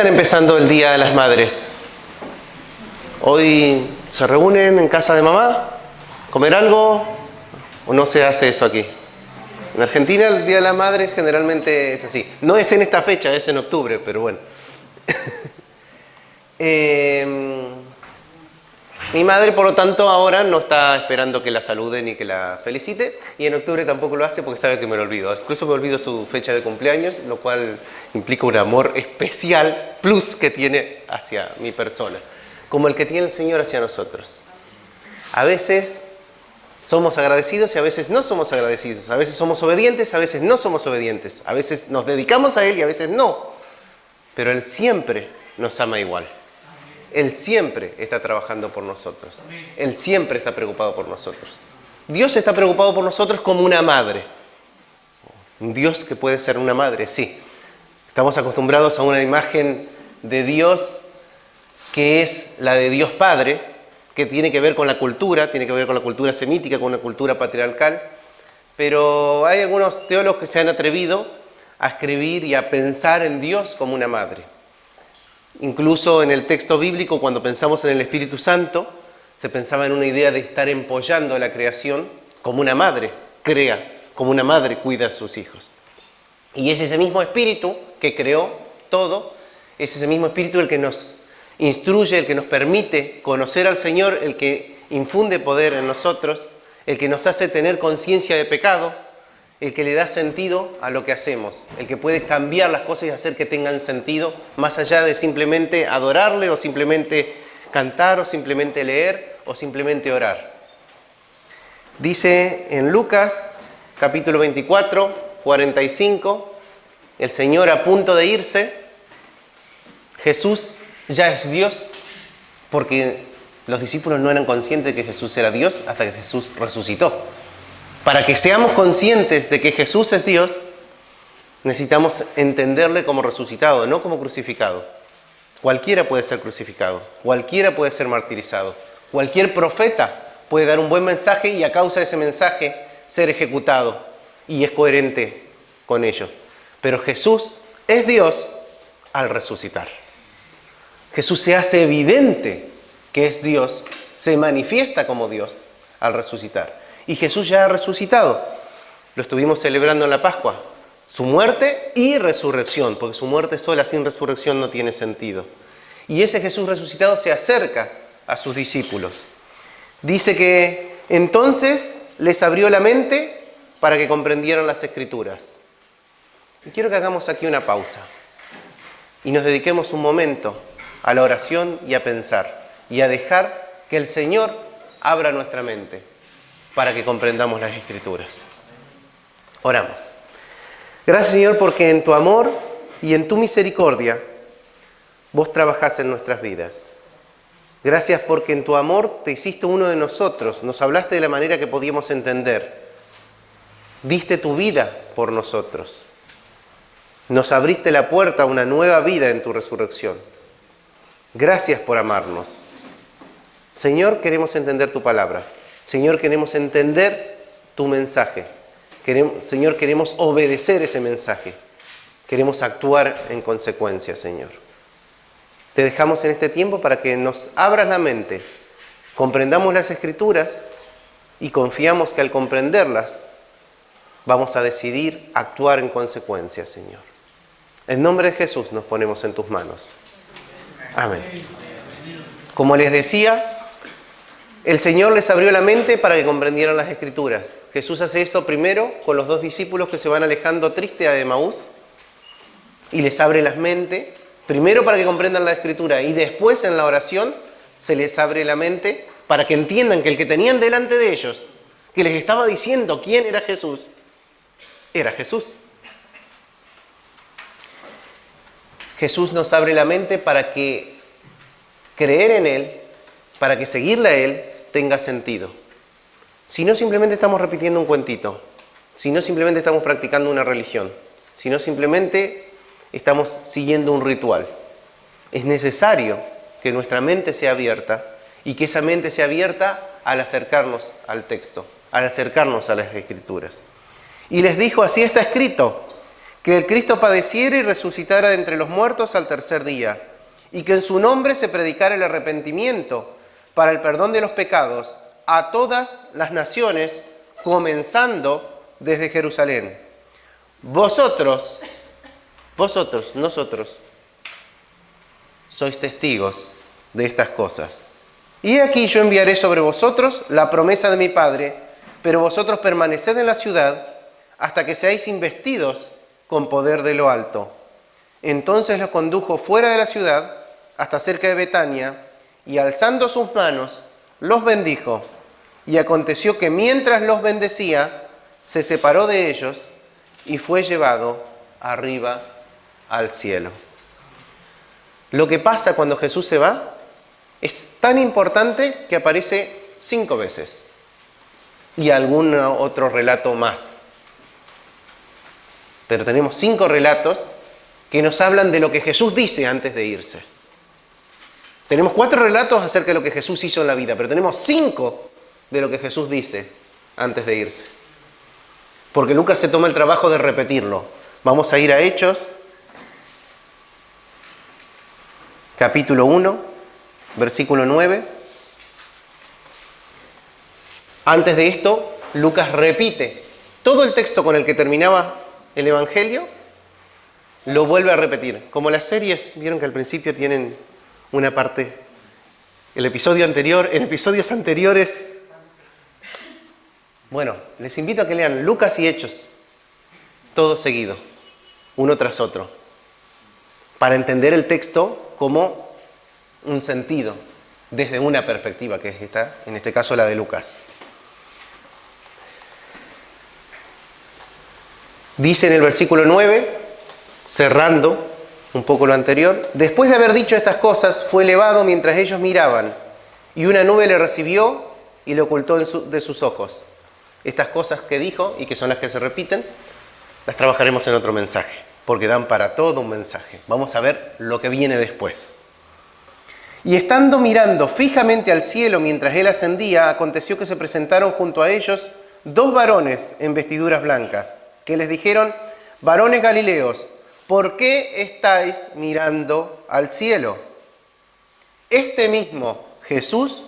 están empezando el Día de las Madres? ¿Hoy se reúnen en casa de mamá? ¿Comer algo? ¿O no se hace eso aquí? En Argentina el Día de la Madre generalmente es así. No es en esta fecha, es en octubre, pero bueno. Mi madre, por lo tanto, ahora no está esperando que la salude ni que la felicite, y en octubre tampoco lo hace porque sabe que me lo olvido. Incluso me olvido su fecha de cumpleaños, lo cual implica un amor especial, plus que tiene hacia mi persona, como el que tiene el Señor hacia nosotros. A veces somos agradecidos y a veces no somos agradecidos. A veces somos obedientes, a veces no somos obedientes. A veces nos dedicamos a Él y a veces no. Pero Él siempre nos ama igual. Él siempre está trabajando por nosotros. Él siempre está preocupado por nosotros. Dios está preocupado por nosotros como una madre. Un Dios que puede ser una madre, sí. Estamos acostumbrados a una imagen de Dios que es la de Dios Padre, que tiene que ver con la cultura, tiene que ver con la cultura semítica, con una cultura patriarcal. Pero hay algunos teólogos que se han atrevido a escribir y a pensar en Dios como una madre. Incluso en el texto bíblico, cuando pensamos en el Espíritu Santo, se pensaba en una idea de estar empollando la creación como una madre crea, como una madre cuida a sus hijos. Y es ese mismo Espíritu que creó todo, es ese mismo Espíritu el que nos instruye, el que nos permite conocer al Señor, el que infunde poder en nosotros, el que nos hace tener conciencia de pecado, el que le da sentido a lo que hacemos, el que puede cambiar las cosas y hacer que tengan sentido, más allá de simplemente adorarle, o simplemente cantar, o simplemente leer, o simplemente orar. Dice en Lucas, capítulo 24, 45, el Señor a punto de irse, Jesús ya es Dios, porque los discípulos no eran conscientes de que Jesús era Dios hasta que Jesús resucitó. Para que seamos conscientes de que Jesús es Dios, necesitamos entenderle como resucitado, no como crucificado. Cualquiera puede ser crucificado, cualquiera puede ser martirizado, cualquier profeta puede dar un buen mensaje y a causa de ese mensaje ser ejecutado y es coherente con ello. Pero Jesús es Dios al resucitar. Jesús se hace evidente que es Dios, se manifiesta como Dios al resucitar. Y Jesús ya ha resucitado. Lo estuvimos celebrando en la Pascua. Su muerte y resurrección, porque su muerte sola sin resurrección no tiene sentido. Y ese Jesús resucitado se acerca a sus discípulos. Dice que entonces les abrió la mente para que comprendieran las Escrituras. Y quiero que hagamos aquí una pausa y nos dediquemos un momento a la oración y a pensar y a dejar que el Señor abra nuestra mente para que comprendamos las Escrituras. Oramos. Gracias, Señor, porque en tu amor y en tu misericordia vos trabajás en nuestras vidas. Gracias porque en tu amor te hiciste uno de nosotros, nos hablaste de la manera que podíamos entender. Diste tu vida por nosotros. Nos abriste la puerta a una nueva vida en tu resurrección. Gracias por amarnos. Señor, queremos entender tu palabra. Señor, queremos entender tu mensaje. Señor, queremos obedecer ese mensaje. Queremos actuar en consecuencia, Señor. Te dejamos en este tiempo para que nos abras la mente, comprendamos las Escrituras y confiamos que al comprenderlas vamos a decidir actuar en consecuencia, Señor. En nombre de Jesús nos ponemos en tus manos. Amén. Como les decía, el Señor les abrió la mente para que comprendieran las Escrituras. Jesús hace esto primero con los dos discípulos que se van alejando triste a Emaús y les abre la mente, primero para que comprendan la Escritura y después en la oración se les abre la mente para que entiendan que el que tenían delante de ellos, que les estaba diciendo quién era Jesús Jesús. Jesús nos abre la mente para que creer en Él, para que seguirle a Él tenga sentido. Si no, simplemente estamos repitiendo un cuentito. Si no, simplemente estamos practicando una religión. Si no, simplemente estamos siguiendo un ritual. Es necesario que nuestra mente sea abierta y que esa mente sea abierta al acercarnos al texto, al acercarnos a las Escrituras. Y les dijo, así está escrito, que el Cristo padeciera y resucitara de entre los muertos al tercer día, y que en su nombre se predicara el arrepentimiento para el perdón de los pecados a todas las naciones, comenzando desde Jerusalén. Nosotros, sois testigos de estas cosas. Y aquí yo enviaré sobre vosotros la promesa de mi Padre, pero vosotros permaneced en la ciudad hasta que seáis investidos con poder de lo alto. Entonces los condujo fuera de la ciudad hasta cerca de Betania, y alzando sus manos, los bendijo. Y aconteció que mientras los bendecía, se separó de ellos y fue llevado arriba al cielo. Lo que pasa cuando Jesús se va es tan importante que aparece 5 veces y algún otro relato más. Pero tenemos 5 relatos que nos hablan de lo que Jesús dice antes de irse. Tenemos 4 relatos acerca de lo que Jesús hizo en la vida, pero tenemos 5 de lo que Jesús dice antes de irse. Porque Lucas se toma el trabajo de repetirlo. Vamos a ir a Hechos, capítulo 1, versículo 9. Antes de esto, Lucas repite todo el texto con el que terminaba el Evangelio, lo vuelve a repetir. Como las series, vieron que al principio tienen una parte, en episodios anteriores. Bueno, les invito a que lean Lucas y Hechos, todo seguido, uno tras otro, para entender el texto como un sentido, desde una perspectiva, que es esta, en este caso la de Lucas. Dice en el versículo 9, cerrando un poco lo anterior, después de haber dicho estas cosas, fue elevado mientras ellos miraban, y una nube le recibió y le ocultó de sus ojos. Estas cosas que dijo, y que son las que se repiten, las trabajaremos en otro mensaje, porque dan para todo un mensaje. Vamos a ver lo que viene después. Y estando mirando fijamente al cielo mientras él ascendía, aconteció que se presentaron junto a ellos 2 varones en vestiduras blancas, que les dijeron: varones galileos, ¿por qué estáis mirando al cielo? Este mismo Jesús,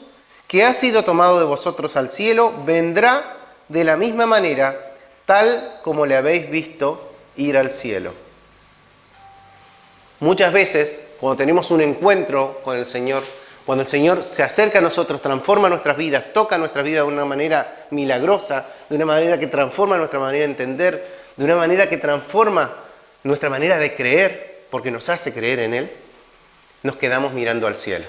que ha sido tomado de vosotros al cielo, vendrá de la misma manera, tal como le habéis visto ir al cielo. Muchas veces, cuando tenemos un encuentro con el Señor, cuando el Señor se acerca a nosotros, transforma nuestras vidas, toca nuestras vidas de una manera milagrosa, de una manera que transforma nuestra manera de entender, de una manera que transforma nuestra manera de creer, porque nos hace creer en Él, nos quedamos mirando al cielo.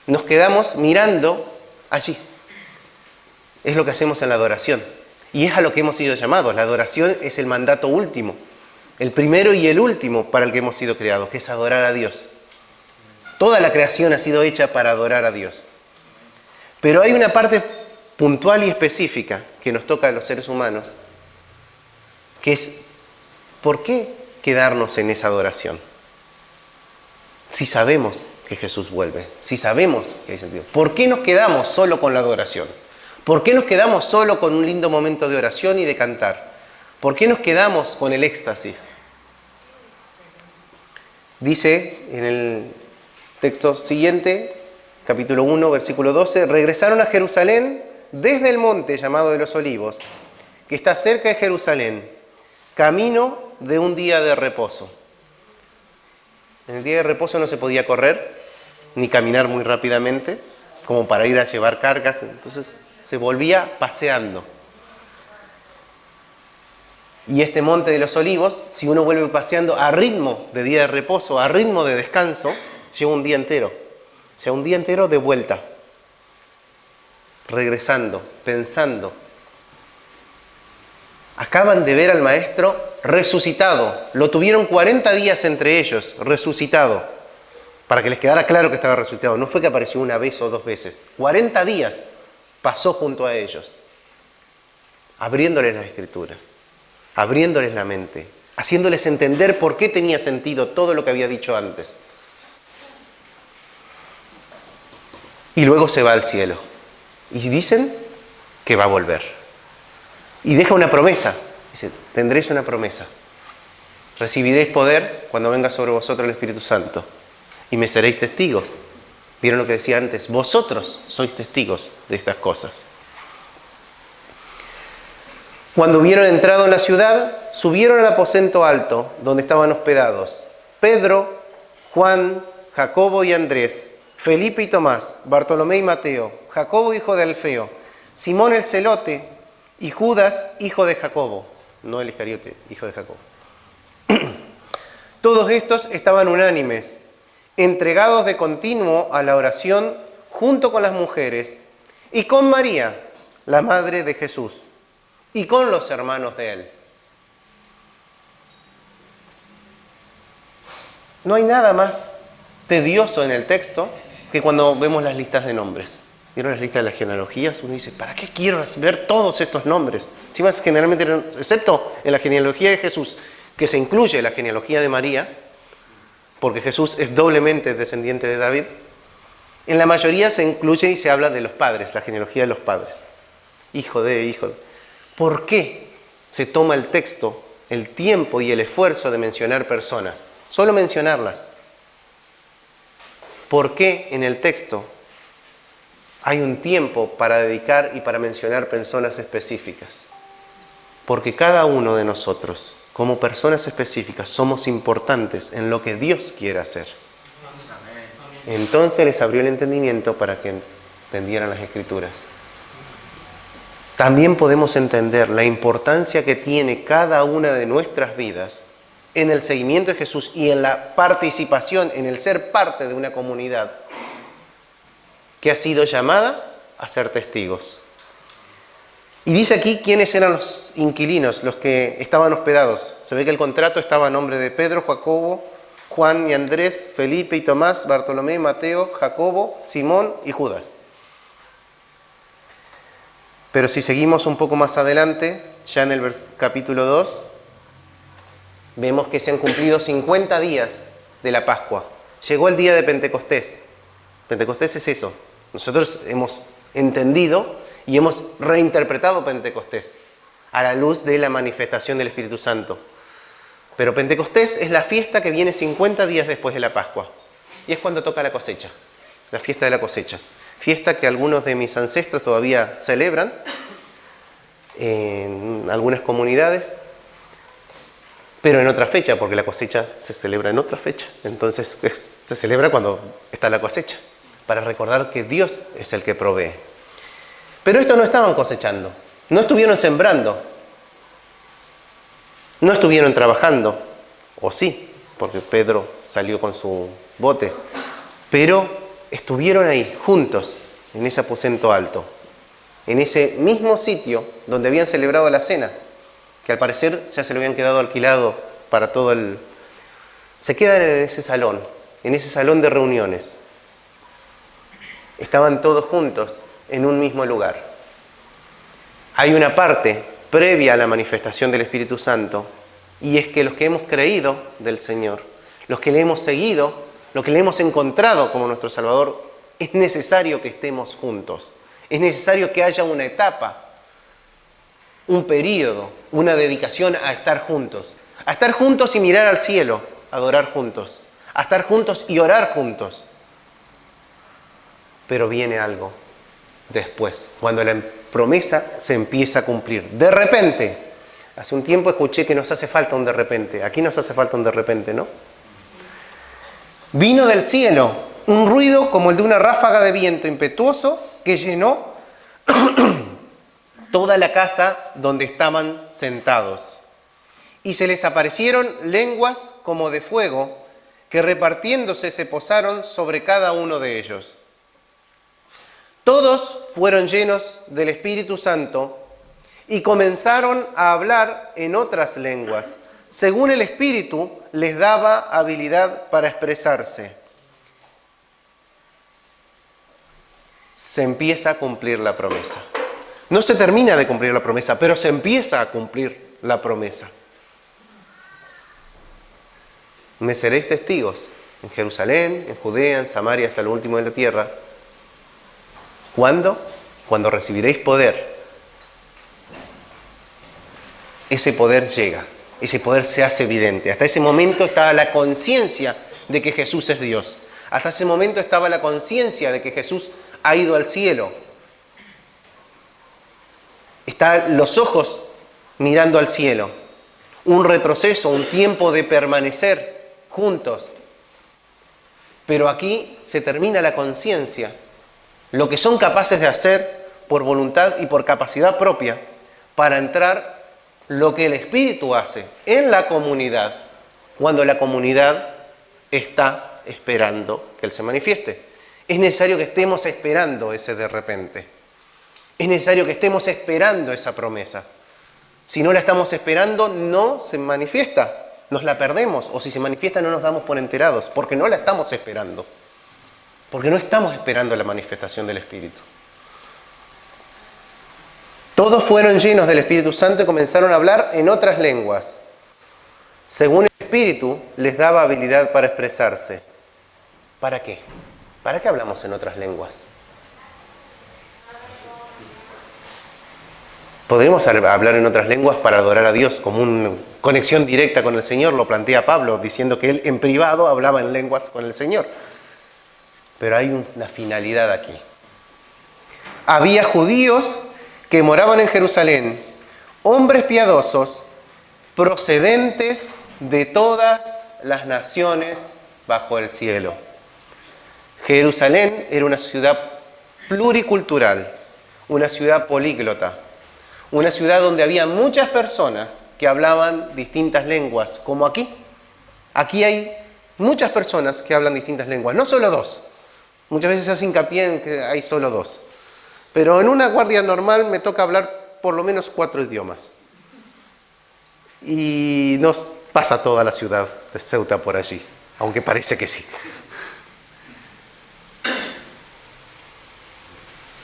Nos quedamos mirando allí. Es lo que hacemos en la adoración. Y es a lo que hemos sido llamados. La adoración es el mandato último, el primero y el último para el que hemos sido creados, que es adorar a Dios. Toda la creación ha sido hecha para adorar a Dios. Pero hay una parte puntual y específica que nos toca a los seres humanos, que es: ¿por qué quedarnos en esa adoración? Si sabemos que Jesús vuelve, si sabemos que hay sentido, ¿por qué nos quedamos solo con la adoración? ¿Por qué nos quedamos solo con un lindo momento de oración y de cantar? ¿Por qué nos quedamos con el éxtasis? Dice en el texto siguiente, capítulo 1, versículo 12, regresaron a Jerusalén desde el monte llamado de los Olivos, que está cerca de Jerusalén, camino de un día de reposo. En el día de reposo no se podía correr, ni caminar muy rápidamente, como para ir a llevar cargas, entonces se volvía paseando. Y este monte de los Olivos, si uno vuelve paseando a ritmo de día de reposo, a ritmo de descanso, lleva un día entero. O sea, un día entero de vuelta, regresando, pensando. Acaban de ver al Maestro resucitado. Lo tuvieron 40 días entre ellos, resucitado. Para que les quedara claro que estaba resucitado. No fue que apareció una vez o 2 veces. 40 días pasó junto a ellos, abriéndoles las Escrituras, abriéndoles la mente, haciéndoles entender por qué tenía sentido todo lo que había dicho antes. Y luego se va al cielo. Y dicen que va a volver. Y deja una promesa. Dice: tendréis una promesa. Recibiréis poder cuando venga sobre vosotros el Espíritu Santo y me seréis testigos. ¿Vieron lo que decía antes? Vosotros sois testigos de estas cosas. Cuando hubieron entrado en la ciudad, subieron al aposento alto, donde estaban hospedados Pedro, Juan, Jacobo y Andrés, Felipe y Tomás, Bartolomé y Mateo, Jacobo hijo de Alfeo, Simón el celote y Judas hijo de Jacobo, no el Iscariote, hijo de Jacobo. Todos estos estaban unánimes, entregados de continuo a la oración junto con las mujeres y con María, la madre de Jesús, y con los hermanos de él. No hay nada más tedioso en el texto que cuando vemos las listas de nombres. ¿Vieron las listas de las genealogías? Uno dice, ¿para qué quiero ver todos estos nombres? Encima, generalmente, excepto en la genealogía de Jesús, que se incluye la genealogía de María, porque Jesús es doblemente descendiente de David, en la mayoría se incluye y se habla de los padres, la genealogía de los padres. Hijo de. ¿Por qué se toma el texto, el tiempo y el esfuerzo de mencionar personas? Solo mencionarlas. ¿Por qué en el texto hay un tiempo para dedicar y para mencionar personas específicas? Porque cada uno de nosotros, como personas específicas, somos importantes en lo que Dios quiere hacer. Entonces les abrió el entendimiento para que entendieran las Escrituras. También podemos entender la importancia que tiene cada una de nuestras vidas en el seguimiento de Jesús y en la participación, en el ser parte de una comunidad que ha sido llamada a ser testigos. Y dice aquí quiénes eran los inquilinos, los que estaban hospedados. Se ve que el contrato estaba a nombre de Pedro, Jacobo, Juan y Andrés, Felipe y Tomás, Bartolomé, Mateo, Jacobo, Simón y Judas. Pero si seguimos un poco más adelante, ya en el capítulo 2, vemos que se han cumplido 50 días de la Pascua. Llegó el día de Pentecostés. Pentecostés es eso. Nosotros hemos entendido y hemos reinterpretado Pentecostés a la luz de la manifestación del Espíritu Santo. Pero Pentecostés es la fiesta que viene 50 días después de la Pascua. Y es cuando toca la cosecha, la fiesta de la cosecha. Fiesta que algunos de mis ancestros todavía celebran en algunas comunidades, pero en otra fecha, porque la cosecha se celebra en otra fecha. Entonces se celebra cuando está la cosecha, para recordar que Dios es el que provee. Pero estos no estaban cosechando, no estuvieron sembrando, no estuvieron trabajando, o sí, porque Pedro salió con su bote, pero estuvieron ahí juntos, en ese aposento alto, en ese mismo sitio donde habían celebrado la cena, que al parecer ya se lo habían quedado alquilado para todo el... Se quedan en ese salón de reuniones. Estaban todos juntos en un mismo lugar. Hay una parte previa a la manifestación del Espíritu Santo, y es que los que hemos creído del Señor, los que le hemos seguido, los que le hemos encontrado como nuestro Salvador, es necesario que estemos juntos. Es necesario que haya una etapa, un periodo, una dedicación a estar juntos. A estar juntos y mirar al cielo, adorar juntos. A estar juntos y orar juntos. Pero viene algo después, cuando la promesa se empieza a cumplir. De repente, hace un tiempo escuché que nos hace falta un de repente. Aquí nos hace falta un de repente, ¿no? Vino del cielo un ruido como el de una ráfaga de viento impetuoso que llenó toda la casa donde estaban sentados. Y se les aparecieron lenguas como de fuego que repartiéndose se posaron sobre cada uno de ellos. Todos fueron llenos del Espíritu Santo y comenzaron a hablar en otras lenguas, según el Espíritu les daba habilidad para expresarse. Se empieza a cumplir la promesa. No se termina de cumplir la promesa, pero se empieza a cumplir la promesa. Me seréis testigos en Jerusalén, en Judea, en Samaria, hasta lo último de la tierra. ¿Cuándo? Cuando recibiréis poder. Ese poder llega. ese poder se hace evidente. Hasta ese momento estaba la conciencia de que Jesús es Dios. Hasta ese momento estaba la conciencia de que Jesús ha ido al cielo. Están los ojos mirando al cielo. Un retroceso, un tiempo de permanecer juntos. Pero aquí se termina la conciencia. Lo que son capaces de hacer por voluntad y por capacidad propia para entrar lo que el Espíritu hace en la comunidad cuando la comunidad está esperando que Él se manifieste. Es necesario que estemos esperando ese de repente. Es necesario que estemos esperando esa promesa. Si no la estamos esperando, no se manifiesta. Nos la perdemos, o si se manifiesta no nos damos por enterados, porque no la estamos esperando. Porque no estamos esperando la manifestación del Espíritu. Todos fueron llenos del Espíritu Santo y comenzaron a hablar en otras lenguas. Según el Espíritu, les daba habilidad para expresarse. ¿Para qué? ¿Para qué hablamos en otras lenguas? Podemos hablar en otras lenguas para adorar a Dios como una conexión directa con el Señor, lo plantea Pablo, diciendo que él en privado hablaba en lenguas con el Señor. Pero hay una finalidad aquí. Había judíos que moraban en Jerusalén, hombres piadosos, procedentes de todas las naciones bajo el cielo. Jerusalén era una ciudad pluricultural, una ciudad políglota, una ciudad donde había muchas personas que hablaban distintas lenguas, como aquí. Aquí hay muchas personas que hablan distintas lenguas, no solo dos. Muchas veces se hace hincapié en que hay solo dos. Pero en una guardia normal me toca hablar por lo menos 4 idiomas. Y nos pasa toda la ciudad de Ceuta por allí, aunque parece que sí.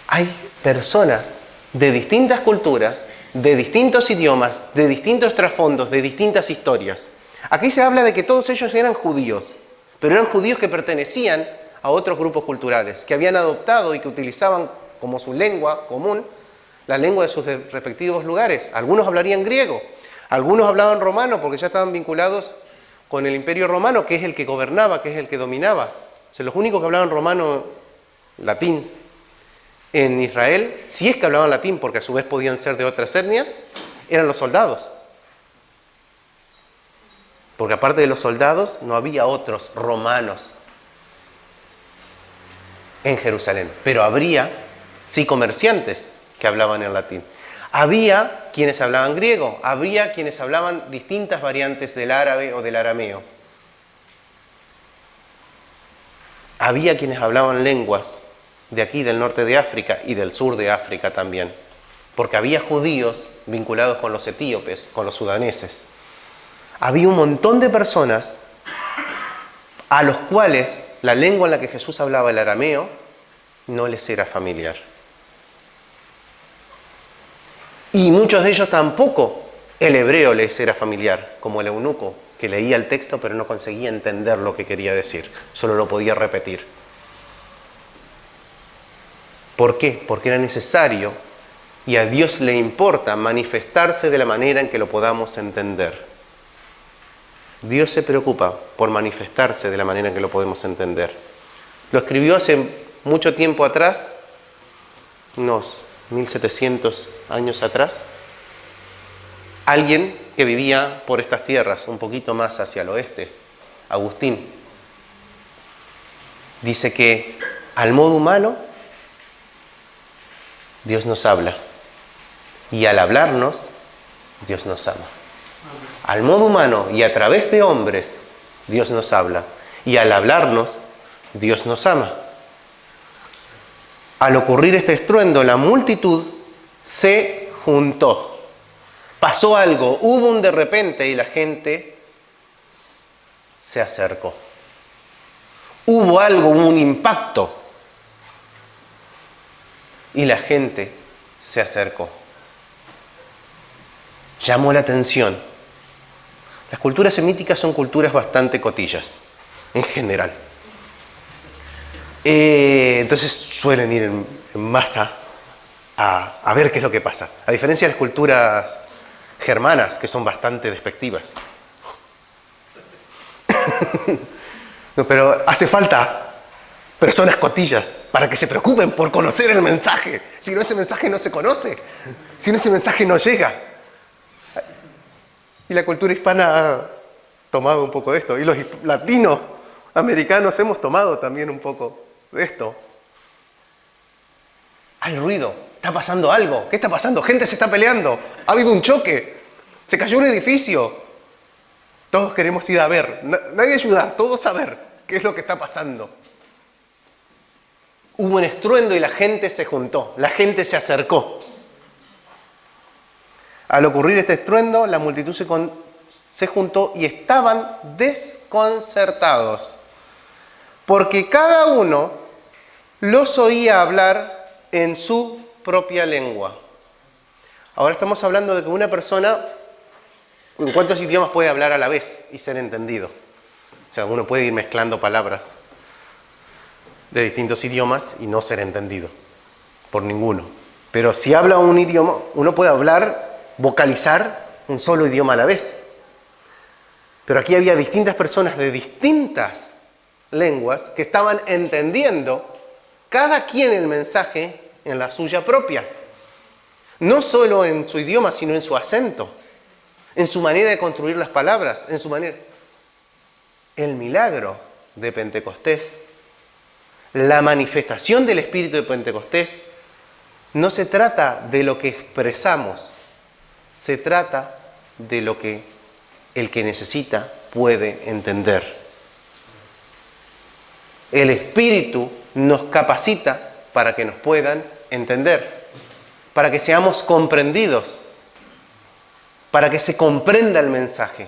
Hay personas de distintas culturas, de distintos idiomas, de distintos trasfondos, de distintas historias. Aquí se habla de que todos ellos eran judíos, pero eran judíos que pertenecían a otros grupos culturales, que habían adoptado y que utilizaban como su lengua común la lengua de sus respectivos lugares. Algunos hablarían griego, algunos hablaban romano porque ya estaban vinculados con el Imperio Romano, que es el que gobernaba, que es el que dominaba. O sea, los únicos que hablaban romano, latín, en Israel, si es que hablaban latín, porque a su vez podían ser de otras etnias, eran los soldados. Porque aparte de los soldados, no había otros romanos en Jerusalén. Pero habría, sí, comerciantes que hablaban en latín. Había quienes hablaban griego, había quienes hablaban distintas variantes del árabe o del arameo. Había quienes hablaban lenguas de aquí, del norte de África y del sur de África también, porque había judíos vinculados con los etíopes, con los sudaneses. Había un montón de personas a los cuales la lengua en la que Jesús hablaba, el arameo, no les era familiar. Y muchos de ellos tampoco el hebreo les era familiar, como el eunuco, que leía el texto pero no conseguía entender lo que quería decir, solo lo podía repetir. ¿Por qué? Porque era necesario y a Dios le importa manifestarse de la manera en que lo podamos entender. Dios se preocupa por manifestarse de la manera en que lo podemos entender. Lo escribió hace mucho tiempo atrás, unos 1700 años atrás, alguien que vivía por estas tierras, un poquito más hacia el oeste, Agustín. Dice que al modo humano, Dios nos habla. Y al hablarnos, Dios nos ama. Al modo humano y a través de hombres, Dios nos habla. Y al hablarnos, Dios nos ama. Al ocurrir este estruendo, la multitud se juntó. Pasó algo, hubo un de repente y la gente se acercó. Hubo algo, hubo un impacto. Y la gente se acercó. Llamó la atención. Las culturas semíticas son culturas bastante cotillas, en general. Entonces suelen ir en masa a ver qué es lo que pasa. A diferencia de las culturas germanas, que son bastante despectivas. No, pero hace falta personas cotillas para que se preocupen por conocer el mensaje. Si no, ese mensaje no se conoce. Si no, ese mensaje no llega. Y la cultura hispana ha tomado un poco de esto. Y los latinoamericanos hemos tomado también un poco de esto. Hay ruido. Está pasando algo. ¿Qué está pasando? Gente se está peleando. Ha habido un choque. Se cayó un edificio. Todos queremos ir a ver. Nadie ayudar. Todos a ver qué es lo que está pasando. Hubo un estruendo y la gente se juntó. La gente se acercó. Al ocurrir este estruendo, la multitud se juntó y estaban desconcertados, porque cada uno los oía hablar en su propia lengua. Ahora estamos hablando de que una persona, ¿en cuántos idiomas puede hablar a la vez y ser entendido? O sea, uno puede ir mezclando palabras de distintos idiomas y no ser entendido por ninguno. Pero si habla un idioma, uno puede vocalizar un solo idioma a la vez. Pero aquí había distintas personas de distintas lenguas que estaban entendiendo cada quien el mensaje en la suya propia. No solo en su idioma, sino en su acento, en su manera de construir las palabras, en su manera. El milagro de Pentecostés, la manifestación del Espíritu de Pentecostés, no se trata de lo que expresamos, se trata de lo que el que necesita puede entender. El Espíritu nos capacita para que nos puedan entender, para que seamos comprendidos, para que se comprenda el mensaje.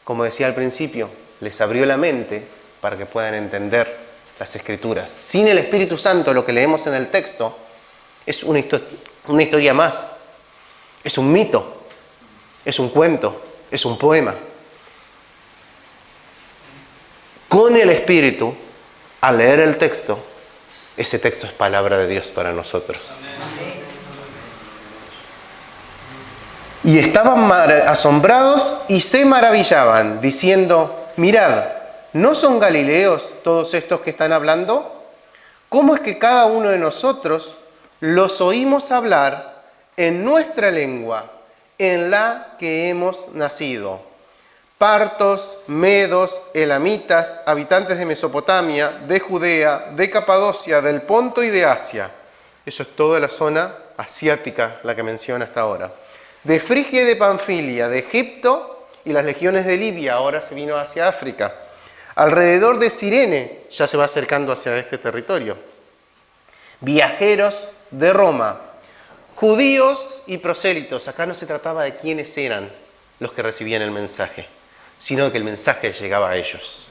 Como decía al principio, les abrió la mente para que puedan entender las Escrituras. Sin el Espíritu Santo, lo que leemos en el texto es una historia más. Es un mito, es un cuento, es un poema. Con el Espíritu, al leer el texto, ese texto es palabra de Dios para nosotros. Y estaban asombrados y se maravillaban, diciendo: mirad, ¿no son galileos todos estos que están hablando? ¿Cómo es que cada uno de nosotros los oímos hablar en nuestra lengua, en la que hemos nacido? Partos, medos, elamitas, habitantes de Mesopotamia, de Judea, de Capadocia, del Ponto y de Asia. Eso es toda la zona asiática, la que menciona hasta ahora. De Frigia y de Panfilia, de Egipto y las legiones de Libia, ahora se vino hacia África. Alrededor de Cirene, ya se va acercando hacia este territorio. Viajeros de Roma, judíos y prosélitos. Acá no se trataba de quiénes eran los que recibían el mensaje, sino de que el mensaje llegaba a ellos.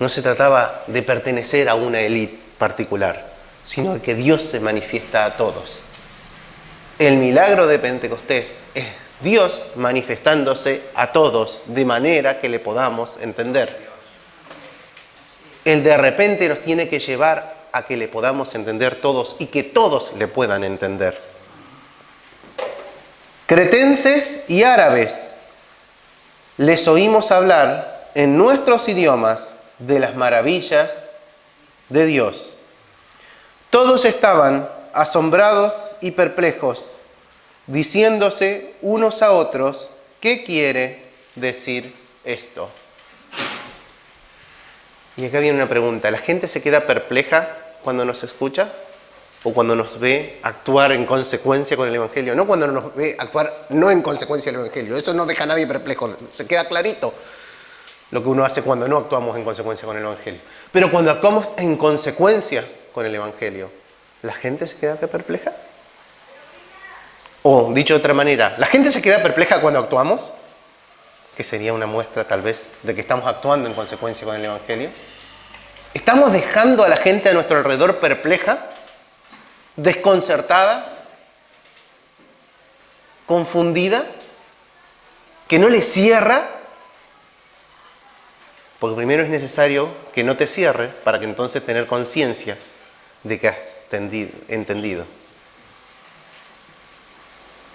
No se trataba de pertenecer a una élite particular, sino de que Dios se manifiesta a todos. El milagro de Pentecostés es Dios manifestándose a todos de manera que le podamos entender. El de repente nos tiene que llevar a que le podamos entender todos y que todos le puedan entender. Cretenses y árabes, les oímos hablar en nuestros idiomas de las maravillas de Dios. Todos estaban asombrados y perplejos, diciéndose unos a otros: ¿qué quiere decir esto? Y acá viene una pregunta. ¿La gente se queda perpleja cuando nos escucha? ¿O cuando nos ve actuar en consecuencia con el Evangelio? No cuando nos ve actuar no en consecuencia del Evangelio. Eso no deja a nadie perplejo. Se queda clarito lo que uno hace cuando no actuamos en consecuencia con el Evangelio. Pero cuando actuamos en consecuencia con el Evangelio, ¿la gente se queda perpleja? O, dicho de otra manera, ¿la gente se queda perpleja cuando actuamos? Que sería una muestra, tal vez, de que estamos actuando en consecuencia con el Evangelio. ¿Estamos dejando a la gente a nuestro alrededor perpleja, desconcertada, confundida, que no le cierra? Porque primero es necesario que no te cierre para que entonces tener conciencia de que has entendido.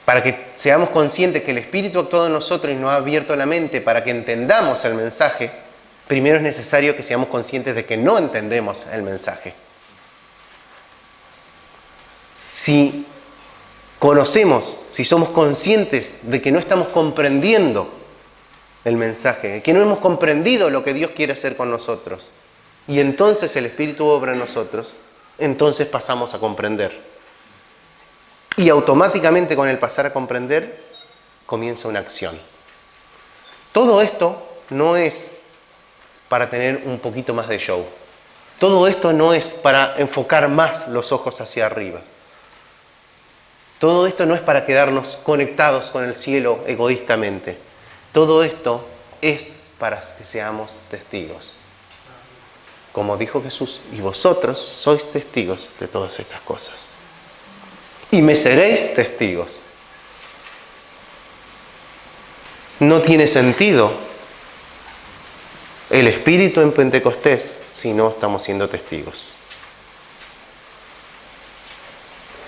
para que seamos conscientes que el Espíritu ha actuado en nosotros y nos ha abierto la mente para que entendamos el mensaje, primero es necesario que seamos conscientes de que no entendemos el mensaje. Si conocemos, si somos conscientes de que no estamos comprendiendo el mensaje, de que no hemos comprendido lo que Dios quiere hacer con nosotros, y entonces el Espíritu obra en nosotros, entonces pasamos a comprender. Y automáticamente con el pasar a comprender, comienza una acción. Todo esto no es para tener un poquito más de show. Todo esto no es para enfocar más los ojos hacia arriba. Todo esto no es para quedarnos conectados con el cielo egoístamente. Todo esto es para que seamos testigos. Como dijo Jesús, y vosotros sois testigos de todas estas cosas. Y me seréis testigos. No tiene sentido el Espíritu en Pentecostés si no estamos siendo testigos.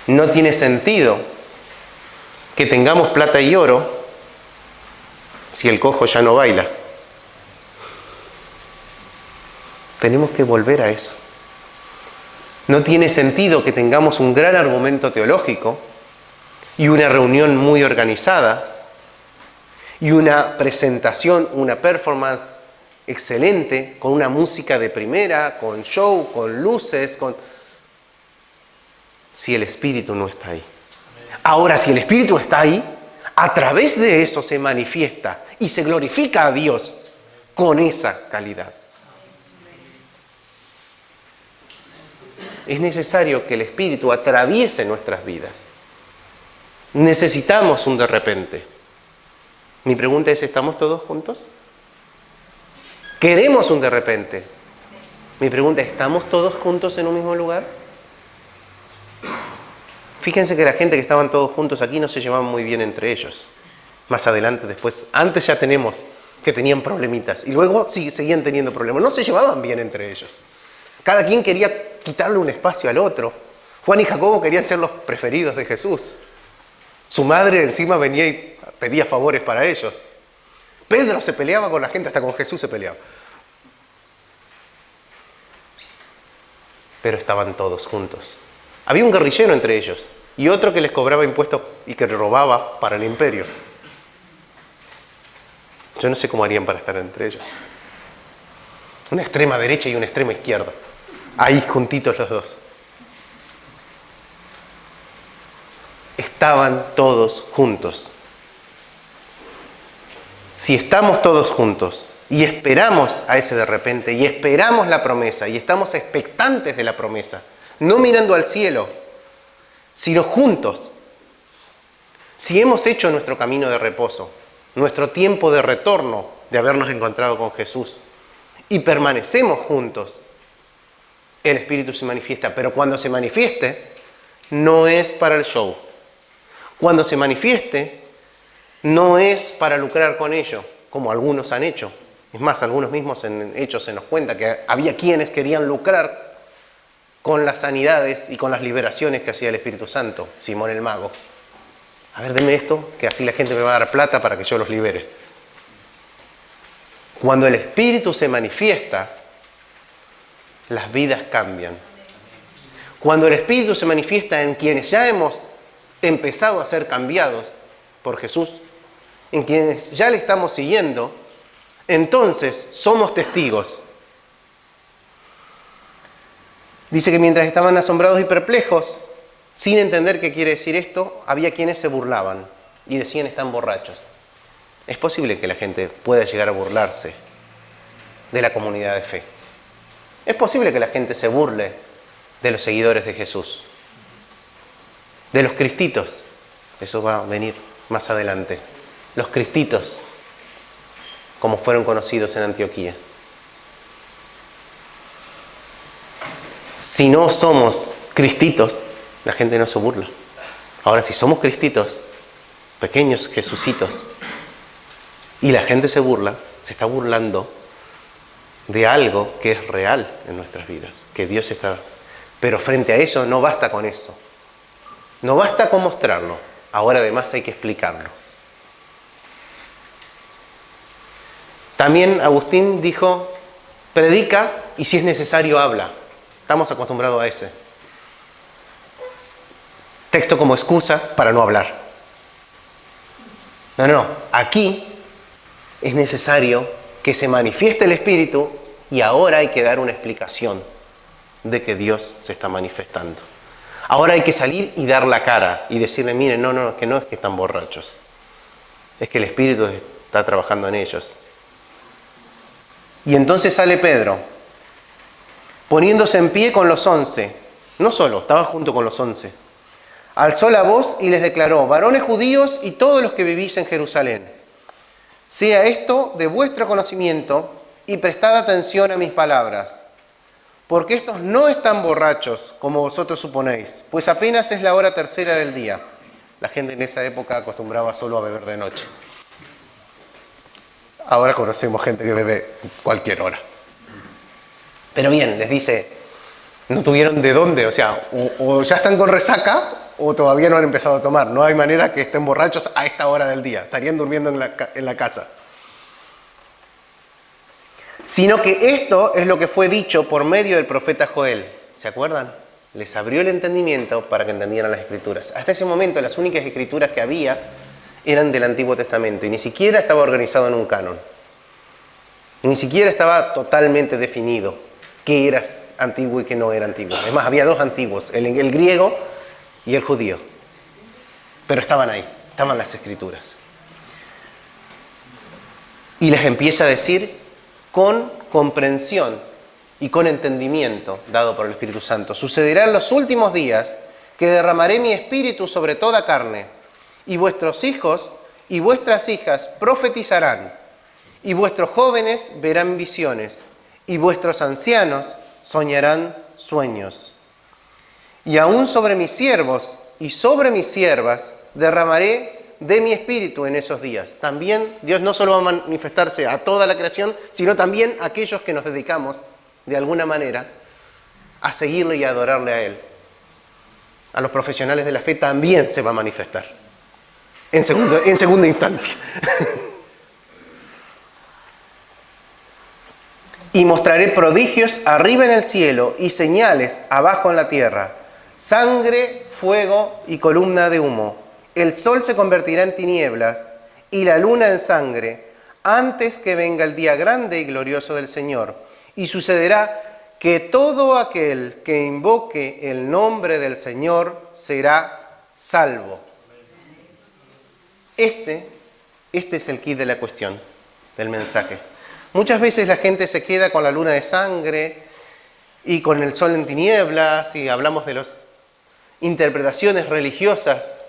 No tiene sentido que tengamos plata y oro si el cojo ya no baila. Tenemos que volver a eso. No tiene sentido que tengamos un gran argumento teológico y una reunión muy organizada y una presentación, una performance excelente, con una música de primera, con show, con luces, si el Espíritu no está ahí. Ahora, si el Espíritu está ahí, a través de eso se manifiesta y se glorifica a Dios con esa calidad. Es necesario que el Espíritu atraviese nuestras vidas. Necesitamos un de repente. Mi pregunta es, ¿estamos todos juntos? ¿Queremos un de repente? Mi pregunta es, ¿estamos todos juntos en un mismo lugar? Fíjense que la gente que estaban todos juntos aquí no se llevaban muy bien entre ellos. Más adelante, después, antes ya tenemos que tenían problemitas y luego seguían teniendo problemas. No se llevaban bien entre ellos. Cada quien quería quitarle un espacio al otro. Juan y Jacobo querían ser los preferidos de Jesús. Su madre encima venía y pedía favores para ellos. Pedro se peleaba con la gente, hasta con Jesús se peleaba. Pero estaban todos juntos. Había un guerrillero entre ellos y otro que les cobraba impuestos y que robaba para el imperio. Yo no sé cómo harían para estar entre ellos. Una extrema derecha y una extrema izquierda. Ahí juntitos los dos. Estaban todos juntos. Si estamos todos juntos y esperamos a ese de repente y esperamos la promesa y estamos expectantes de la promesa, no mirando al cielo, sino juntos, si hemos hecho nuestro camino de reposo, nuestro tiempo de retorno de habernos encontrado con Jesús y permanecemos juntos, el Espíritu se manifiesta. Pero cuando se manifieste, no es para el show. Cuando se manifieste, no es para lucrar con ello, como algunos han hecho. Es más, algunos mismos en Hechos se nos cuenta que había quienes querían lucrar con las sanidades y con las liberaciones que hacía el Espíritu Santo, Simón el Mago. A ver, deme esto, que así la gente me va a dar plata para que yo los libere. Cuando el Espíritu se manifiesta, las vidas cambian. Cuando el Espíritu se manifiesta en quienes ya hemos empezado a ser cambiados por Jesús, en quienes ya le estamos siguiendo, entonces somos testigos. Dice que mientras estaban asombrados y perplejos, sin entender qué quiere decir esto, había quienes se burlaban y decían están borrachos. Es posible que la gente pueda llegar a burlarse de la comunidad de fe. Es posible que la gente se burle de los seguidores de Jesús, de los cristitos. Eso va a venir más adelante. Los cristitos, como fueron conocidos en Antioquía. Si no somos cristitos, la gente no se burla. Ahora, si somos cristitos, pequeños jesucitos, y la gente se burla, se está burlando de algo que es real en nuestras vidas, que Dios está... Pero frente a eso no basta con eso. No basta con mostrarlo. Ahora además hay que explicarlo. También Agustín dijo, predica y si es necesario habla. Estamos acostumbrados a ese texto como excusa para no hablar. No, aquí es necesario que se manifieste el Espíritu y ahora hay que dar una explicación de que Dios se está manifestando. Ahora hay que salir y dar la cara y decirle, miren, no es que están borrachos, es que el Espíritu está trabajando en ellos. Y entonces sale Pedro, poniéndose en pie con los 11, no solo, estaba junto con los 11, alzó la voz y les declaró, varones judíos y todos los que vivís en Jerusalén, sea esto de vuestro conocimiento y prestad atención a mis palabras, porque estos no están borrachos como vosotros suponéis, pues apenas es la hora tercera del día. La gente en esa época acostumbraba solo a beber de noche. Ahora conocemos gente que bebe cualquier hora. Pero bien, les dice, no tuvieron de dónde, o sea, o ya están con resaca o todavía no han empezado a tomar. No hay manera que estén borrachos a esta hora del día. Estarían durmiendo en la casa. Sino que esto es lo que fue dicho por medio del profeta Joel. ¿Se acuerdan? Les abrió el entendimiento para que entendieran las Escrituras. Hasta ese momento las únicas Escrituras que había eran del Antiguo Testamento y ni siquiera estaba organizado en un canon. Ni siquiera estaba totalmente definido qué era antiguo y qué no era antiguo. Además, había dos antiguos, el griego y el judío. Pero estaban ahí, estaban las Escrituras. Y les empieza a decir con comprensión y con entendimiento dado por el Espíritu Santo. Sucederá en los últimos días que derramaré mi espíritu sobre toda carne, y vuestros hijos y vuestras hijas profetizarán, y vuestros jóvenes verán visiones, y vuestros ancianos soñarán sueños. Y aún sobre mis siervos y sobre mis siervas derramaré de mi espíritu en esos días. También Dios no solo va a manifestarse a toda la creación, sino también a aquellos que nos dedicamos, de alguna manera, a seguirle y a adorarle a Él. A los profesionales de la fe también se va a manifestar. En segunda instancia. Y mostraré prodigios arriba en el cielo y señales abajo en la tierra, sangre, fuego y columna de humo. El sol se convertirá en tinieblas y la luna en sangre antes que venga el día grande y glorioso del Señor. Y sucederá que todo aquel que invoque el nombre del Señor será salvo. Este es el quid de la cuestión, del mensaje. Muchas veces la gente se queda con la luna de sangre y con el sol en tinieblas y hablamos de las interpretaciones religiosas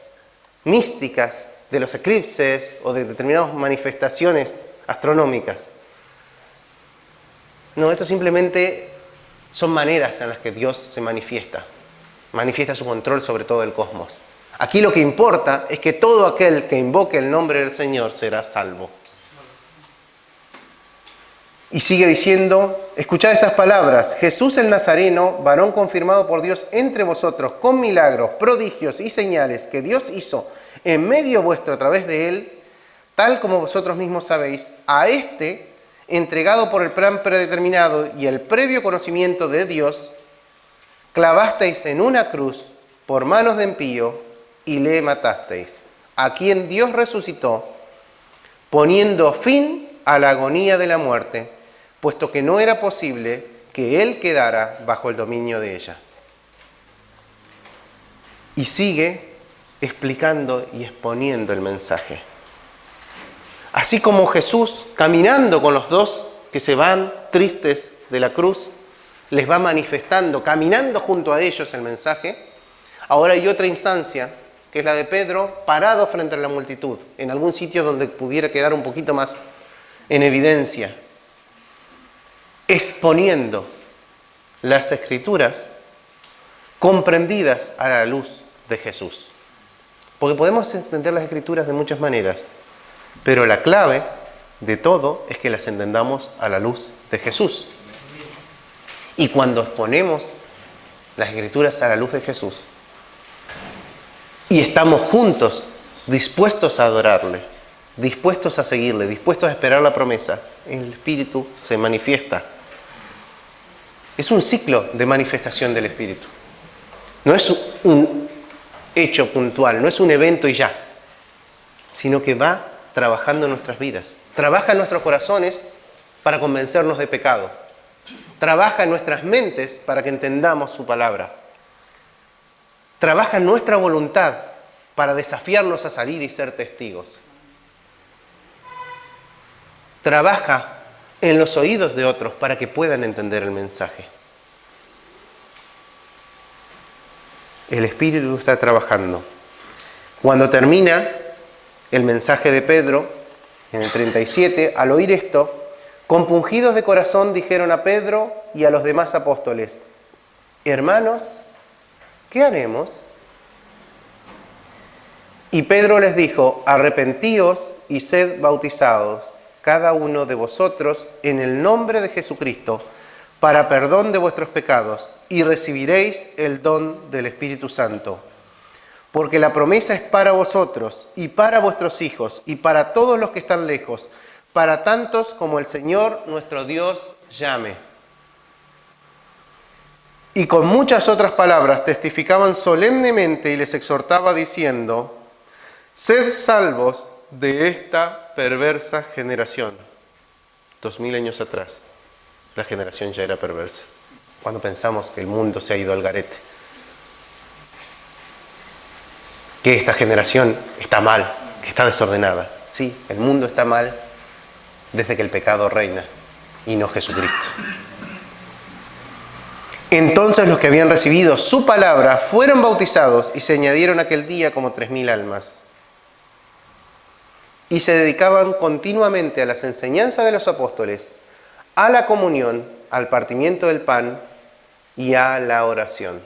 místicas de los eclipses o de determinadas manifestaciones astronómicas. No, esto simplemente son maneras en las que Dios se manifiesta su control sobre todo el cosmos. Aquí lo que importa es que todo aquel que invoque el nombre del Señor será salvo. Y sigue diciendo, escuchad estas palabras, Jesús el Nazareno, varón confirmado por Dios entre vosotros, con milagros, prodigios y señales que Dios hizo en medio vuestro a través de él, tal como vosotros mismos sabéis, a este, entregado por el plan predeterminado y el previo conocimiento de Dios, clavasteis en una cruz por manos de impío y le matasteis, a quien Dios resucitó, poniendo fin a la agonía de la muerte, puesto que no era posible que él quedara bajo el dominio de ella. Y sigue explicando y exponiendo el mensaje. Así como Jesús, caminando con los dos que se van tristes de la cruz, les va manifestando, caminando junto a ellos el mensaje, ahora hay otra instancia, que es la de Pedro, parado frente a la multitud, en algún sitio donde pudiera quedar un poquito más en evidencia, exponiendo las Escrituras comprendidas a la luz de Jesús. Porque podemos entender las Escrituras de muchas maneras, pero la clave de todo es que las entendamos a la luz de Jesús. Y cuando exponemos las Escrituras a la luz de Jesús y estamos juntos dispuestos a adorarle, dispuestos a seguirle, dispuestos a esperar la promesa, el Espíritu se manifiesta. Es un ciclo de manifestación del Espíritu. No es un hecho puntual, no es un evento y ya, sino que va trabajando en nuestras vidas. Trabaja en nuestros corazones para convencernos de pecado. Trabaja en nuestras mentes para que entendamos su palabra. Trabaja en nuestra voluntad para desafiarnos a salir y ser testigos. Trabaja en los oídos de otros para que puedan entender el mensaje. El Espíritu está trabajando. Cuando termina el mensaje de Pedro, en el 37, al oír esto, compungidos de corazón dijeron a Pedro y a los demás apóstoles: hermanos, ¿qué haremos? Y Pedro les dijo: arrepentíos y sed bautizados, cada uno de vosotros, en el nombre de Jesucristo, para perdón de vuestros pecados, y recibiréis el don del Espíritu Santo. Porque la promesa es para vosotros, y para vuestros hijos, y para todos los que están lejos, para tantos como el Señor nuestro Dios llame. Y con muchas otras palabras testificaban solemnemente y les exhortaba diciendo: sed salvos de esta perversa generación. 2000 años atrás, la generación ya era perversa, cuando pensamos que el mundo se ha ido al garete. Que esta generación está mal, que está desordenada. Sí, el mundo está mal desde que el pecado reina y no Jesucristo. Entonces los que habían recibido su palabra fueron bautizados y se añadieron aquel día como 3000 almas. Y se dedicaban continuamente a las enseñanzas de los apóstoles, a la comunión, al partimiento del pan y a la oración.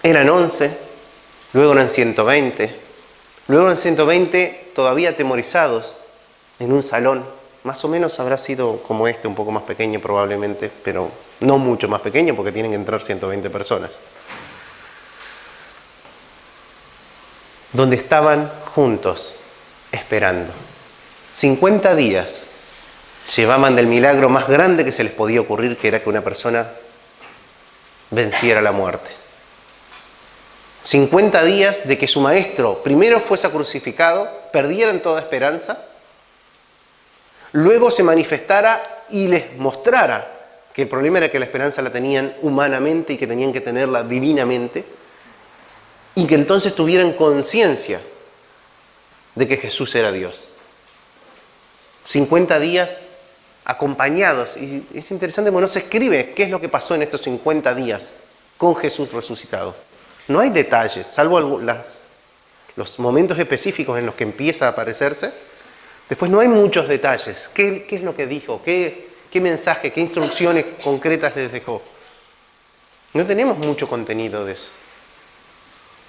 Eran 11, luego eran 120, luego eran 120 todavía atemorizados en un salón. Más o menos habrá sido como este, un poco más pequeño probablemente, pero no mucho más pequeño porque tienen que entrar 120 personas. Donde estaban juntos, esperando. 50 días llevaban del milagro más grande que se les podía ocurrir, que era que una persona venciera la muerte. 50 días de que su maestro primero fuese crucificado, perdieran toda esperanza, luego se manifestara y les mostrara que el problema era que la esperanza la tenían humanamente y que tenían que tenerla divinamente, y que entonces tuvieran conciencia de que Jesús era Dios. 50 días acompañados, y es interesante porque no se escribe qué es lo que pasó en estos 50 días con Jesús resucitado. No hay detalles, salvo los momentos específicos en los que empieza a aparecerse. Después no hay muchos detalles. ¿Qué es lo que dijo? ¿Qué mensaje? ¿Qué instrucciones concretas les dejó? No tenemos mucho contenido de eso.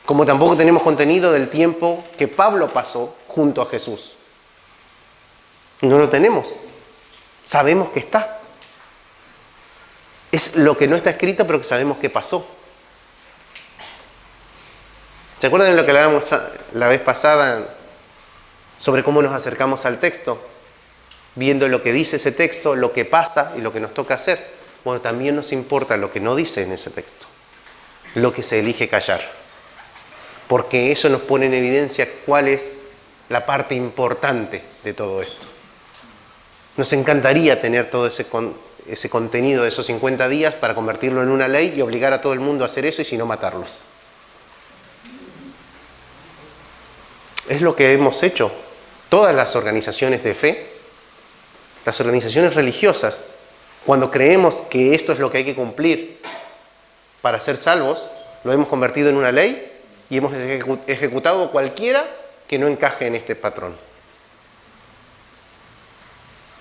Como tampoco tenemos contenido del tiempo que Pablo pasó junto a Jesús. No lo tenemos. Sabemos que está. Es lo que no está escrito, pero que sabemos que pasó. ¿Se acuerdan de lo que hablábamos la vez pasada sobre cómo nos acercamos al texto? Viendo lo que dice ese texto, lo que pasa y lo que nos toca hacer. Bueno, también nos importa lo que no dice en ese texto, lo que se elige callar. Porque eso nos pone en evidencia cuál es la parte importante de todo esto. Nos encantaría tener todo ese contenido de esos 50 días para convertirlo en una ley y obligar a todo el mundo a hacer eso y si no matarlos. Es lo que hemos hecho todas las organizaciones de fe, las organizaciones religiosas. Cuando creemos que esto es lo que hay que cumplir para ser salvos, lo hemos convertido en una ley y hemos ejecutado cualquiera que no encaje en este patrón.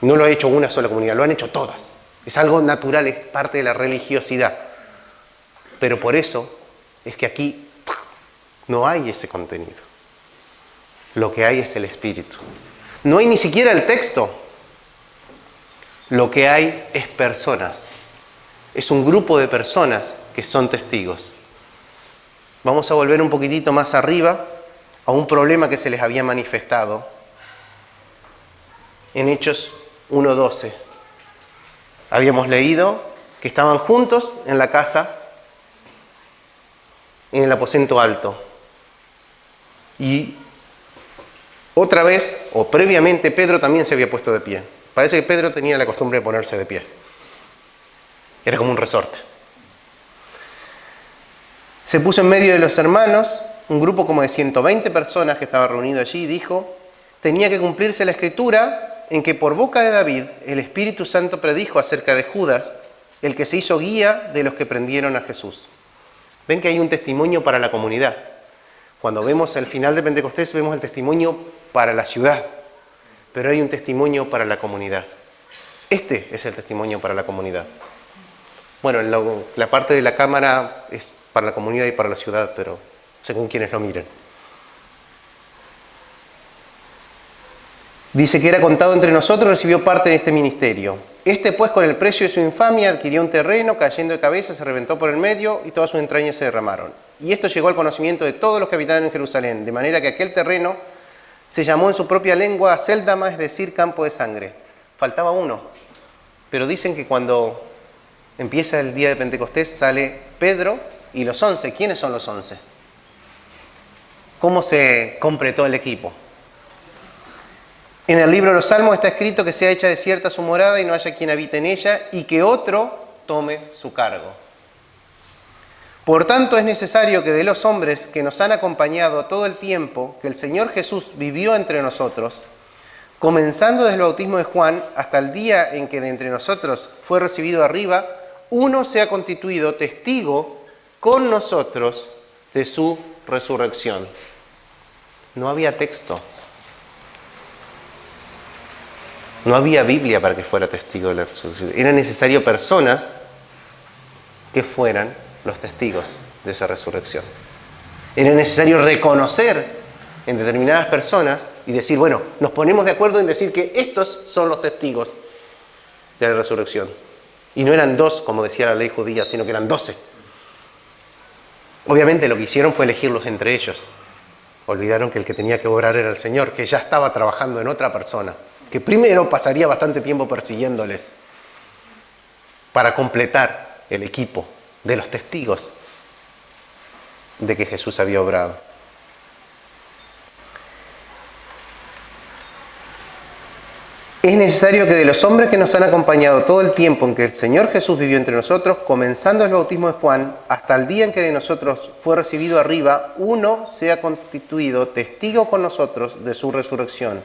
No lo ha hecho una sola comunidad, lo han hecho todas. Es algo natural, es parte de la religiosidad. Pero por eso es que aquí no hay ese contenido. Lo que hay es el Espíritu. No hay ni siquiera el texto. Lo que hay es personas. Es un grupo de personas que son testigos. Vamos a volver un poquitito más arriba a un problema que se les había manifestado en Hechos 1:12. Habíamos leído que estaban juntos en la casa, en el aposento alto. Y otra vez, o previamente, Pedro también se había puesto de pie. Parece que Pedro tenía la costumbre de ponerse de pie. Era como un resorte. Se puso en medio de los hermanos, un grupo como de 120 personas que estaba reunido allí, y dijo: tenía que cumplirse la escritura en que por boca de David el Espíritu Santo predijo acerca de Judas, el que se hizo guía de los que prendieron a Jesús. Ven que hay un testimonio para la comunidad. Cuando vemos el final de Pentecostés, vemos el testimonio para la ciudad, pero hay un testimonio para la comunidad. Este es el testimonio para la comunidad. Bueno, la parte de la cámara es para la comunidad y para la ciudad, pero según quienes lo miren. Dice que era contado entre nosotros, recibió parte de este ministerio. Este, pues, con el precio de su infamia, adquirió un terreno, cayendo de cabeza, se reventó por el medio y todas sus entrañas se derramaron. Y esto llegó al conocimiento de todos los que habitaban en Jerusalén, de manera que aquel terreno se llamó en su propia lengua Acéldama, es decir, campo de sangre. Faltaba uno, pero dicen que cuando empieza el día de Pentecostés sale Pedro y los 11. ¿Quiénes son los 11? ¿Cómo se completó el equipo? En el libro de los Salmos está escrito que sea hecha desierta su morada y no haya quien habite en ella, y que otro tome su cargo. Por tanto, es necesario que de los hombres que nos han acompañado todo el tiempo que el Señor Jesús vivió entre nosotros, comenzando desde el bautismo de Juan hasta el día en que de entre nosotros fue recibido arriba, uno sea constituido testigo con nosotros de su resurrección. No había texto. No había Biblia para que fuera testigo de la resurrección. Era necesario personas que fueran los testigos de esa resurrección. Era necesario reconocer en determinadas personas y decir, bueno, nos ponemos de acuerdo en decir que estos son los testigos de la resurrección. Y no eran 2, como decía la ley judía, sino que eran 12. Obviamente lo que hicieron fue elegirlos entre ellos. Olvidaron que el que tenía que obrar era el Señor, que ya estaba trabajando en otra persona, que primero pasaría bastante tiempo persiguiéndoles para completar el equipo de los testigos de que Jesús había obrado. Es necesario que de los hombres que nos han acompañado todo el tiempo en que el Señor Jesús vivió entre nosotros, comenzando el bautismo de Juan, hasta el día en que de nosotros fue recibido arriba, uno sea constituido testigo con nosotros de su resurrección.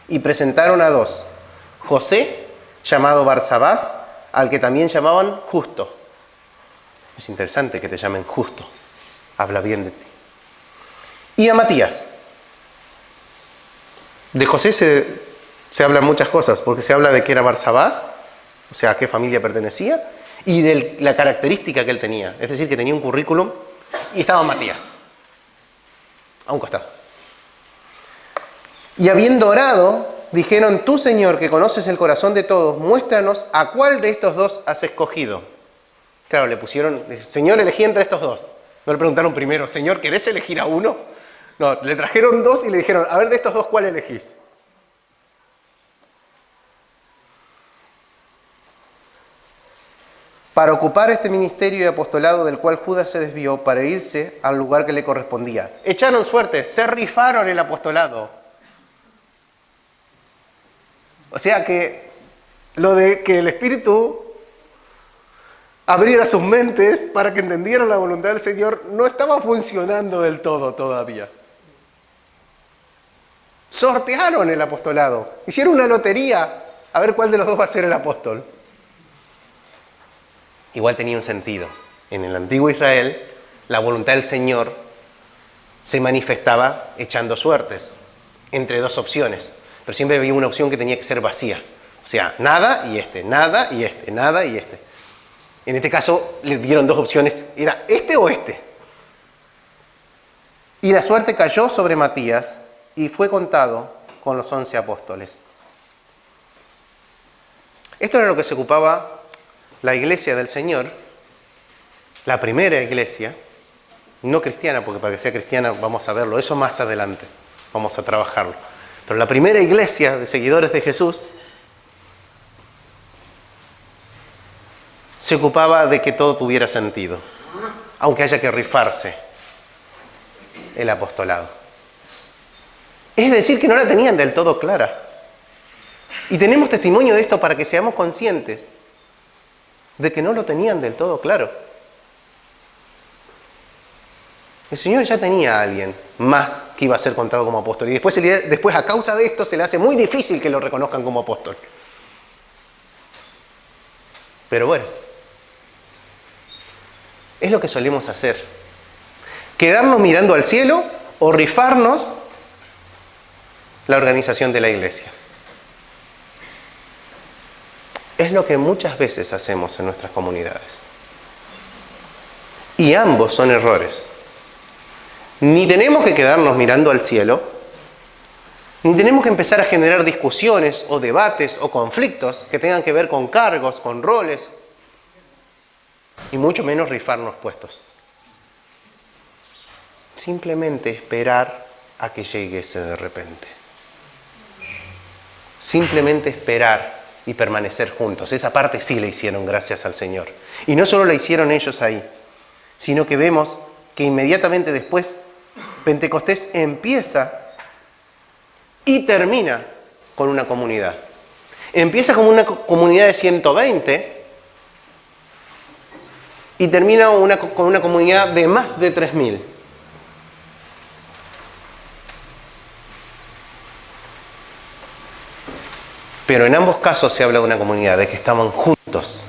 Y presentaron a 2, José, llamado Barsabás, al que también llamaban Justo. Es interesante que te llamen Justo, habla bien de ti. Y a Matías. De José se hablan muchas cosas, porque se habla de que era Barsabás, o sea, a qué familia pertenecía, y de la característica que él tenía. Es decir, que tenía un currículum, y estaba Matías, a un costado. Y habiendo orado, dijeron: tú, Señor, que conoces el corazón de todos, muéstranos a cuál de estos 2 has escogido. Claro, le pusieron, Señor, elegí entre estos 2. No le preguntaron primero, Señor, ¿querés elegir a uno? No, le trajeron 2 y le dijeron, a ver, de estos 2, ¿cuál elegís? Para ocupar este ministerio y apostolado del cual Judas se desvió para irse al lugar que le correspondía. Echaron suerte, se rifaron el apostolado. O sea que lo de que el Espíritu abriera sus mentes para que entendieran la voluntad del Señor no estaba funcionando del todo todavía. Sortearon el apostolado, hicieron una lotería a ver cuál de los 2 va a ser el apóstol. Igual tenía un sentido. En el antiguo Israel, la voluntad del Señor se manifestaba echando suertes entre 2 opciones, pero siempre había una opción que tenía que ser vacía. O sea, nada y este, nada y este, nada y este. En este caso le dieron 2 opciones, era este o este. Y la suerte cayó sobre Matías y fue contado con los 11 apóstoles. Esto era lo que se ocupaba la iglesia del Señor La primera iglesia, no cristiana, porque para que sea cristiana vamos a verlo, eso más adelante, vamos a trabajarlo. Pero la primera iglesia de seguidores de Jesús se ocupaba de que todo tuviera sentido, aunque haya que rifarse el apostolado. Es decir, que no la tenían del todo clara. Y tenemos testimonio de esto para que seamos conscientes de que no lo tenían del todo claro. El Señor ya tenía a alguien más que iba a ser contado como apóstol. Y después a causa de esto se le hace muy difícil que lo reconozcan como apóstol. Pero bueno, es lo que solemos hacer. Quedarnos mirando al cielo o rifarnos la organización de la iglesia. Es lo que muchas veces hacemos en nuestras comunidades. Y ambos son errores. Ni tenemos que quedarnos mirando al cielo, ni tenemos que empezar a generar discusiones o debates o conflictos que tengan que ver con cargos, con roles, y mucho menos rifarnos puestos. Simplemente esperar a que llegue ese de repente. Simplemente esperar y permanecer juntos. Esa parte sí la hicieron gracias al Señor. Y no solo la hicieron ellos ahí, sino que vemos que inmediatamente después Pentecostés empieza y termina con una comunidad. Empieza como una comunidad de 120 y termina con una comunidad de más de 3000. Pero en ambos casos se habla de una comunidad, de que estaban juntos,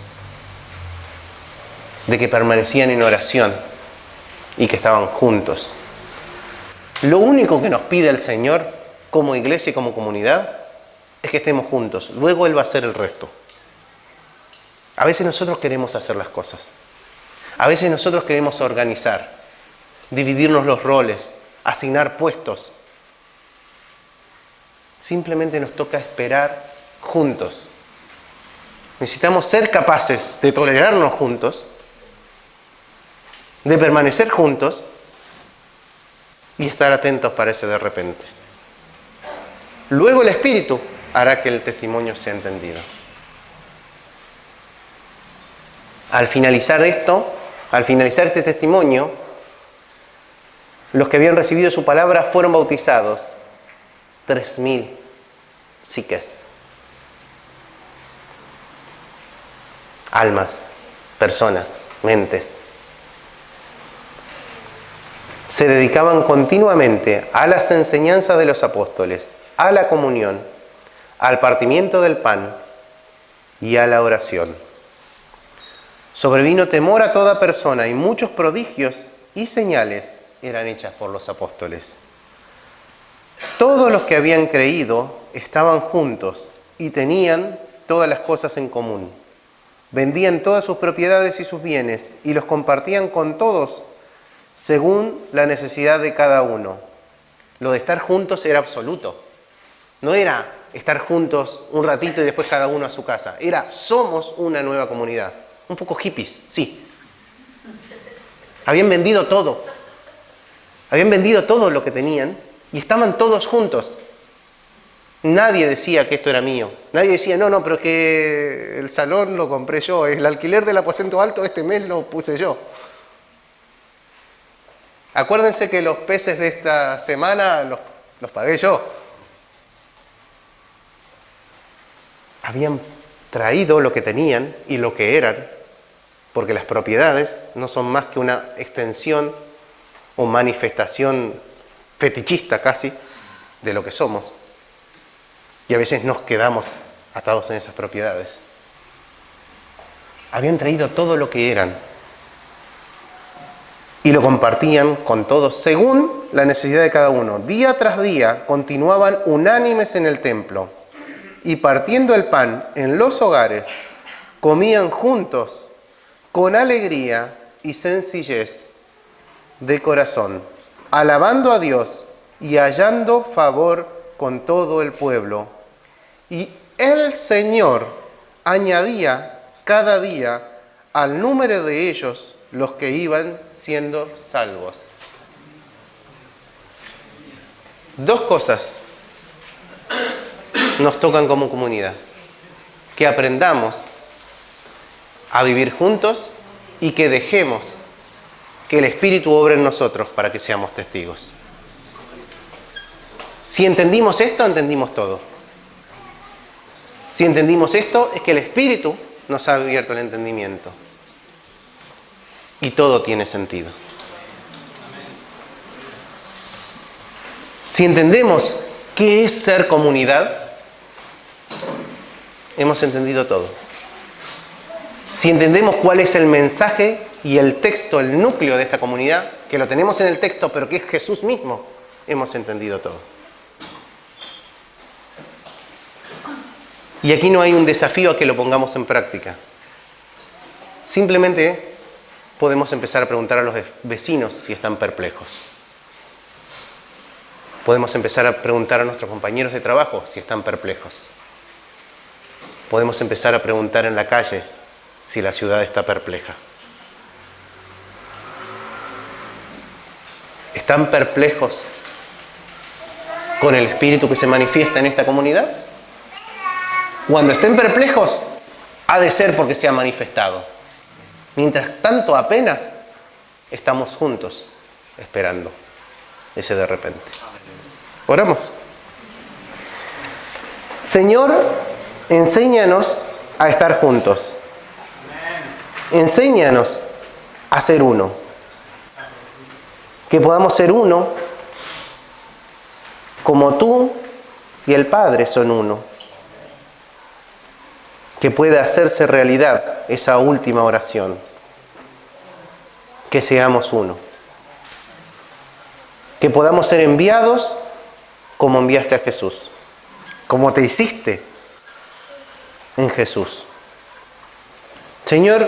de que permanecían en oración y que estaban juntos. Lo único que nos pide el Señor como iglesia y como comunidad es que estemos juntos. Luego Él va a hacer el resto. A veces nosotros queremos hacer las cosas. A veces nosotros queremos organizar, dividirnos los roles, asignar puestos. Simplemente nos toca esperar juntos. Necesitamos ser capaces de tolerarnos juntos, de permanecer juntos y estar atentos para ese de repente. Luego el Espíritu hará que el testimonio sea entendido. Al finalizar este testimonio, los que habían recibido su palabra fueron bautizados. 3000 psiques. Almas, personas, mentes. Se dedicaban continuamente a las enseñanzas de los apóstoles, a la comunión, al partimiento del pan y a la oración. Sobrevino temor a toda persona y muchos prodigios y señales eran hechas por los apóstoles. Todos los que habían creído estaban juntos y tenían todas las cosas en común. Vendían todas sus propiedades y sus bienes y los compartían con todos según la necesidad de cada uno. Lo de estar juntos era absoluto. No era estar juntos un ratito y después cada uno a su casa. Era, somos una nueva comunidad. Un poco hippies, sí. Habían vendido todo. Habían vendido todo lo que tenían y estaban todos juntos. Nadie decía que esto era mío. Nadie decía, no, pero que el salón lo compré yo. El alquiler del aposento alto este mes lo puse yo. Acuérdense que los peces de esta semana los pagué yo. Habían traído lo que tenían y lo que eran, porque las propiedades no son más que una extensión o manifestación fetichista casi de lo que somos. Y a veces nos quedamos atados en esas propiedades. Habían traído todo lo que eran y lo compartían con todos según la necesidad de cada uno. Día tras día continuaban unánimes en el templo y partiendo el pan en los hogares, comían juntos con alegría y sencillez de corazón, alabando a Dios y hallando favor con todo el pueblo. Y el Señor añadía cada día al número de ellos los que iban siendo salvos. Dos cosas nos tocan como comunidad: que aprendamos a vivir juntos y que dejemos que el Espíritu obre en nosotros para que seamos testigos. Si entendimos esto, entendimos todo. Si entendimos esto, es que el Espíritu nos ha abierto el entendimiento. Y todo tiene sentido. Si entendemos qué es ser comunidad, hemos entendido todo. Si entendemos cuál es el mensaje y el texto, el núcleo de esta comunidad, que lo tenemos en el texto, pero que es Jesús mismo, hemos entendido todo. Y aquí no hay un desafío a que lo pongamos en práctica. Simplemente podemos empezar a preguntar a los vecinos si están perplejos. Podemos empezar a preguntar a nuestros compañeros de trabajo si están perplejos. Podemos empezar a preguntar en la calle si la ciudad está perpleja. ¿Están perplejos con el Espíritu que se manifiesta en esta comunidad? Cuando estén perplejos, ha de ser porque se ha manifestado. Mientras tanto, apenas estamos juntos, esperando ese de repente. Oramos. Señor, enséñanos a estar juntos. Enséñanos a ser uno. Que podamos ser uno como tú y el Padre son uno. Que pueda hacerse realidad esa última oración. Que seamos uno. Que podamos ser enviados como enviaste a Jesús. Como te hiciste en Jesús. Señor,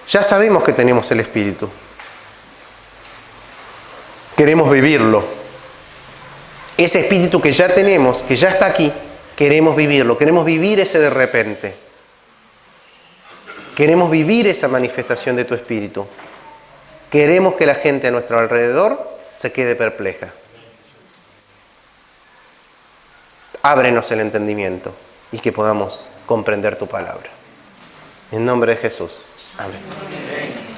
ya sabemos que tenemos el Espíritu. Queremos vivirlo. Ese Espíritu que ya tenemos, que ya está aquí, queremos vivirlo. Queremos vivir ese de repente. Queremos vivir esa manifestación de tu Espíritu. Queremos que la gente a nuestro alrededor se quede perpleja. Ábrenos el entendimiento y que podamos comprender tu palabra. En nombre de Jesús. Amén.